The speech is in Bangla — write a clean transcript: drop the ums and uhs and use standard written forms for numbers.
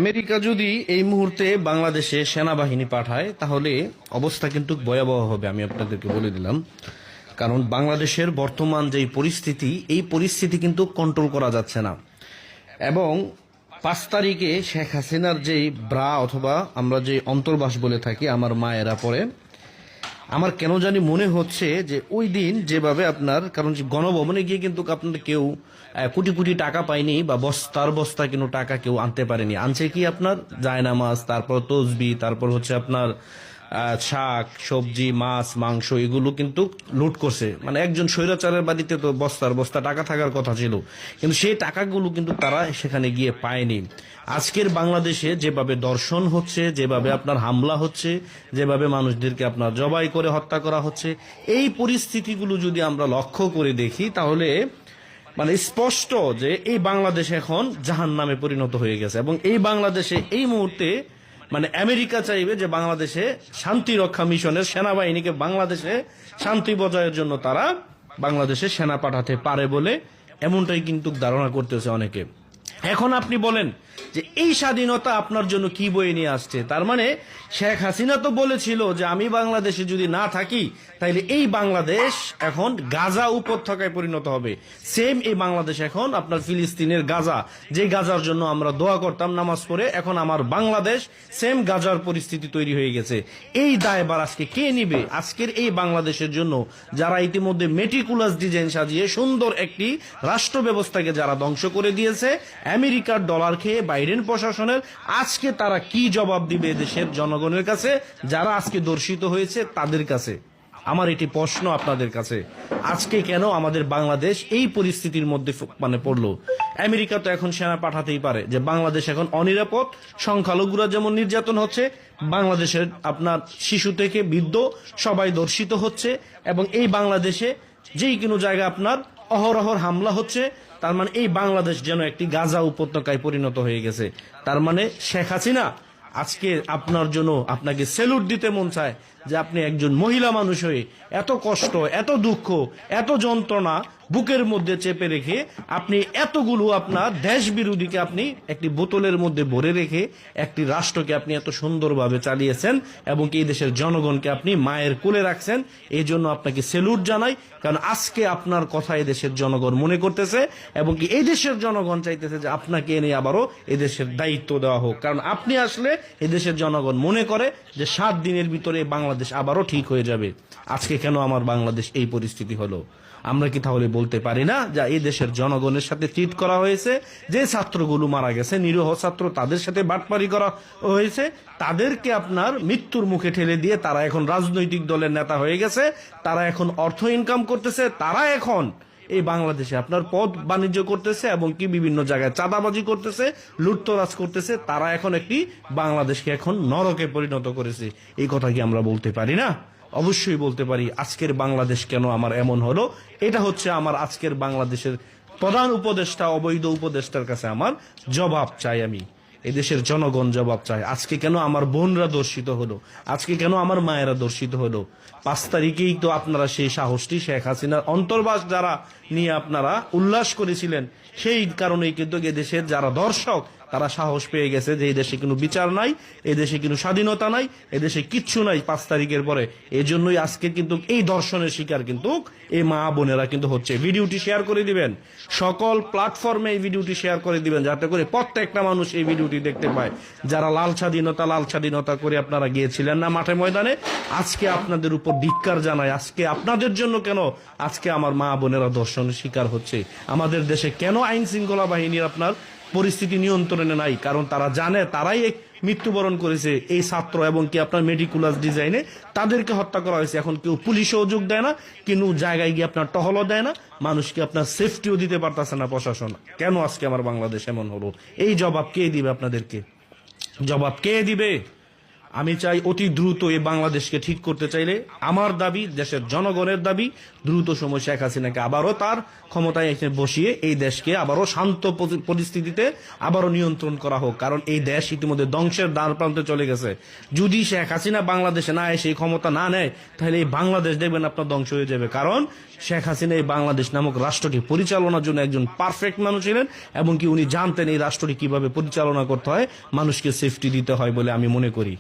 আমেরিকা যদি এই মুহূর্তে বাংলাদেশে সেনাবাহিনী পাঠায় তাহলে অবস্থা কিন্তু ভয়াবহ হবে, আমি আপনাদেরকে বলে দিলাম। কারণ বাংলাদেশের বর্তমান যেই পরিস্থিতি, এই পরিস্থিতি কিন্তু কন্ট্রোল করা যাচ্ছে না। এবং 5 তারিখে শেখ হাসিনার যেই ব্রা অথবা আমরা যে অন্তর্বাস বলে থাকি আমার মায়েরা পরে, আমার কেন জানি মনে হচ্ছে যে ওই দিন যেভাবে আপনার, কারণ গণভবনে গিয়ে কিন্তু আপনার কেউ কোটি কোটি টাকা পায়নি বা বস্তার বস্তা কিন্তু টাকা কেউ আনতে পারেনি। আনছে কি আপনার জায়নামাজ, তারপর তসবি, তারপর হচ্ছে আপনার শাক সবজি মাছ মাংস, এগুলো কিন্তু লুট করছে। মানে একজন স্বৈরাচারের বাড়িতে তো বস্তার বস্তা টাকা থাকার কথা ছিল, কিন্তু সেই টাকাগুলো কিন্তু তারা সেখানে গিয়ে পায়নি। আজকের বাংলাদেশে যেভাবে দর্শন হচ্ছে, যেভাবে আপনার হামলা হচ্ছে, যেভাবে মানুষদেরকে আপনার জবাই করে হত্যা করা হচ্ছে, এই পরিস্থিতিগুলো যদি আমরা লক্ষ্য করে দেখি তাহলে মানে স্পষ্ট যে এই বাংলাদেশ এখন জাহান্নামে পরিণত হয়ে গেছে। এবং এই বাংলাদেশে এই মুহূর্তে মানে আমেরিকা চাইবে যে বাংলাদেশে শান্তি রক্ষা মিশনের সেনাবাহিনীকে বাংলাদেশে শান্তি বজায়ের জন্য তারা বাংলাদেশে সেনা পাঠাতে পারে বলে এমনটাই কিন্তু ধারণা করতেছে অনেকে। এখন আপনি বলেন যে এই স্বাধীনতা আপনার জন্য কি বয়ে নিয়ে আসছে? তার মানে শেখ হাসিনা তো বলেছিল যে আমি বাংলাদেশে যদি না থাকি তাহলে এই বাংলাদেশ এখন গাজা উপত্যকায় পরিণত হবে। সেম এই বাংলাদেশ এখন আপনার ফিলিস্তিনের গাজা, যে গাজার জন্য আমরা দোয়া করতাম নামাজ পড়ে, এখন আমার বাংলাদেশ সেম গাজার পরিস্থিতি তৈরি হয়ে গেছে। এই দায়ভার আজকে কে নিবে? আজকের এই বাংলাদেশের জন্য যারা ইতিমধ্যে মেটিকুলাস ডিজাইন সাজিয়ে সুন্দর একটি রাষ্ট্র ব্যবস্থাকে যারা ধ্বংস করে দিয়েছে আমেরিকার ডলার খেয়ে বাইডেন প্রশাসনের, আজকে তারা কি জবাব দিবে দেশের জনগণের কাছে, যারা আজকে দর্শিত হয়েছে তাদের কাছে? আমার এটি প্রশ্ন আপনাদের কাছে, আজকে কেন আমাদের বাংলাদেশ এই পরিস্থিতির মধ্যে মানে পড়লো? আমেরিকা তো এখন সেনা পাঠাতেই পারে, যে বাংলাদেশ এখন অনিরাপদ, সংখ্যালঘুরা যেমন নির্যাতন হচ্ছে, বাংলাদেশের আপনার শিশু থেকে বৃদ্ধ সবাই দর্শিত হচ্ছে, এবং এই বাংলাদেশে যেই কোনো জায়গায় আপনার অহরহর হামলা হচ্ছে। তার মানে এই বাংলাদেশ যেন একটি গাজা উপত্যকায় পরিণত হয়ে গেছে। তার মানে শেখ হাসিনা, আজকে আপনার জন্য আপনাকে স্যালুট দিতে মন চায় যে আপনি একজন মহিলা মানুষ হয়ে এত কষ্ট, এত দুঃখ, এত যন্ত্রণা বুকের মধ্যে চেপে রেখে আপনি এতগুলো আপনার দেশ বিরোধীকে আপনি একটি বোতলের মধ্যে ভরে রেখে একটি রাষ্ট্রকে আপনি এত সুন্দরভাবে চালিয়েছেন, এবং এই দেশের জনগণকে আপনি মায়ের কোলে রাখছেন। এই জন্য আপনাকে স্যালুট জানাই, কারণ আজকে আপনার কথা এই দেশের জনগণ মনে করতেছে, এবং কি এই দেশের জনগণ চাইতেছে যে আপনাকে এনে আবারও এদেশের দায়িত্ব দেওয়া হোক। কারণ আপনি আসলে এদেশের জনগণ মনে করে যে 7 দিনের ভিতরে বাংলাদেশ আবারও ঠিক হয়ে যাবে। আজকে কেন আমার বাংলাদেশ এই পরিস্থিতি হলো? আমরা কি তাহলে বলতে পারি না যে এই দেশের জনগণের সাথে চিট করা হয়েছে? যে ছাত্রগুলো মারা গেছে নিরীহ ছাত্র, তাদের সাথে বাটপারি করা হয়েছে, তাদেরকে আপনার মৃত্যুর মুখে ঠেলে দিয়ে তারা এখন রাজনৈতিক দলের নেতা হয়ে গেছে, তারা এখন অর্থ ইনকাম করতেছে, তারা এখন এই বাংলাদেশে আপনার পদ বাণিজ্য করতেছে, এবং কি বিভিন্ন জায়গায় চাঁদাবাজি করতেছে, লুটতরাজ করতেছে। তারা এখন একটি বাংলাদেশকে এখন নরকে পরিণত করেছে। এই কথা কি আমরা বলতে পারি না? অবশ্যই বলতে পারি। আজকের বাংলাদেশ কেন আমার এমন হলো, এটা হচ্ছে আমার আজকের বাংলাদেশের প্রধান উপদেষ্টা, অবৈধ উপদেষ্টার কাছে আমার জবাব চাই। আমি এদেশের জনগণ জবাব চায়। আজকে কেন আমার বোনরা দর্শিত হলো? আজকে কেন আমার মায়েরা দর্শিত হলো? 5 তারিখেই তো আপনারা সেই সাহসটি শেখ হাসিনার অন্তর্বাস যারা নিয়ে আপনারা উল্লাস করেছিলেন, সেই কারণেই কিন্তু এদেশের যারা দর্শক তারা সাহস পেয়ে গেছে যে এই দেশে কোনো বিচার নাই, এই দেশে কোনো স্বাধীনতা নাই, এদেশে কিচ্ছু নাই 5 তারিখের পরে। এই জন্যই আজকে কিন্তু এই দর্শনের শিকার কিন্তু এই মা বোনেরা কিন্তু হচ্ছে। ভিডিওটি শেয়ার করে দিবেন, সকল প্ল্যাটফর্মে এই ভিডিওটি শেয়ার করে দিবেন, যাতে করে প্রত্যেকটা মানুষ এই ভিডিওটি দেখতে পায়। যারা লাল স্বাধীনতা করে আপনারা গিয়েছিলেন না মাঠে ময়দানে, আজকে আপনাদের উপর ধিক্কার জানায়। আজকে আপনাদের জন্য কেন আজকে আমার মা বোনেরা দর্শনের শিকার হচ্ছে? আমাদের দেশে কেন আইন শৃঙ্খলা বাহিনীর আপনার পরিস্থিতি নিয়ন্ত্রণে নাই? কারণ তারা জানে তারাই মৃত্যুবরণ করেছে এই ছাত্র, এবং কি আপনার মেটিকুলাস ডিজাইনে তাদেরকে হত্যা করা হয়েছে। এখন কেউ পুলিশও যোগ দেয় না, কিন্তু জায়গায় গিয়ে আপনার টহলও দেয় না, মানুষকে আপনার সেফটিও দিতে পারতেছে না প্রশাসন। কেন আজকে আমার বাংলাদেশ এমন হলো? এই জবাব কে দিবে আপনাদেরকে? জবাব কে দিবে? আমি চাই অতি দ্রুত এই বাংলাদেশকে ঠিক করতে চাইলে আমার দাবি, দেশের জনগণের দাবি, দ্রুত সময় শেখ হাসিনাকে আবারও তার ক্ষমতায় এসে বসিয়ে এই দেশকে আবারও শান্ত পরিস্থিতিতে আবারও নিয়ন্ত্রণ করা হোক। কারণ এই দেশ ইতিমধ্যে ধ্বংসের দ্বার প্রান্তে চলে গেছে। যদি শেখ হাসিনা বাংলাদেশে না এসে এই ক্ষমতা না নেয়, তাহলে এই বাংলাদেশ দেখবেন আপনার ধ্বংস হয়ে যাবে। কারণ শেখ হাসিনা এই বাংলাদেশ নামক রাষ্ট্রটি পরিচালনার জন্য একজন পারফেক্ট মানুষ ছিলেন, এবং কি উনি জানতেন এই রাষ্ট্রটি কিভাবে পরিচালনা করতে হয়, মানুষকে সেফটি দিতে হয় বলে আমি মনে করি।